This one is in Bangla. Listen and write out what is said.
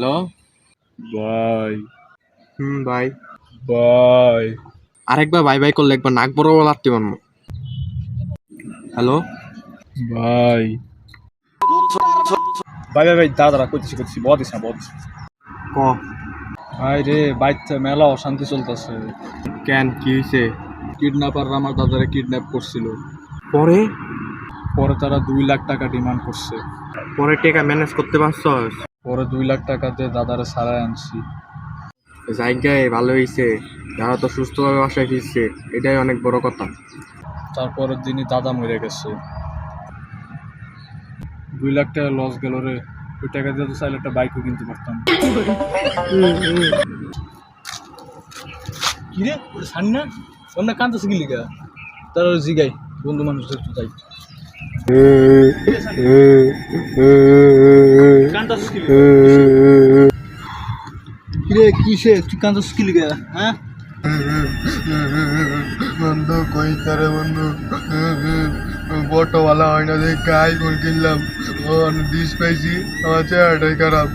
হ্যালো ভাই ভাই ভাই আরেকবার ভাই ভাই করলে একবার নাক বড় লাগতে পারবো। হ্যালো ভাই ভাই ভাই ভাই দাঁড়া দাঁড়া করতেছি বদিস না বদিস। ক ভাই রে বাইতে মেলা অশান্তি চলতেছে। কেন কি হয়েছে? কিডন্যাপাররা আমার দাদারে কিডন্যাপ করছিল। পরে পরে তারা 2 লাখ টাকা ডিমান্ড করছে। পরে টাকা ম্যানেজ করতে পারছস? পরে 2 লাখ টাকা দিয়ে দাদারে ছাড়াই আনছি। জায়গায় ভালো হয়েছে, যারা তো সুস্থভাবে বাসায় ফিরছে, এটাই অনেক বড় কথা। তারপরের দিনই দাদা মরে গেছে। 2 লাখ টাকা লস গেল রে। ওই টাকা দিয়ে তো চাইলে একটা বাইকও কিনতে পারতাম। কি রে সান না অন্য কান্দছে কি লিগা? তার জিগাই বন্ধু মানুষদের তো যাই কিরে কিসে তুই কান্দছ কি লিগা? হ্যাঁ বন্ধু কই তারে বন্ধু ফটোওয়ালা হয় না দেখে আইফোন কিনলাম, ও ডিস পাইছি, আমার চেহারাটাই খারাপ।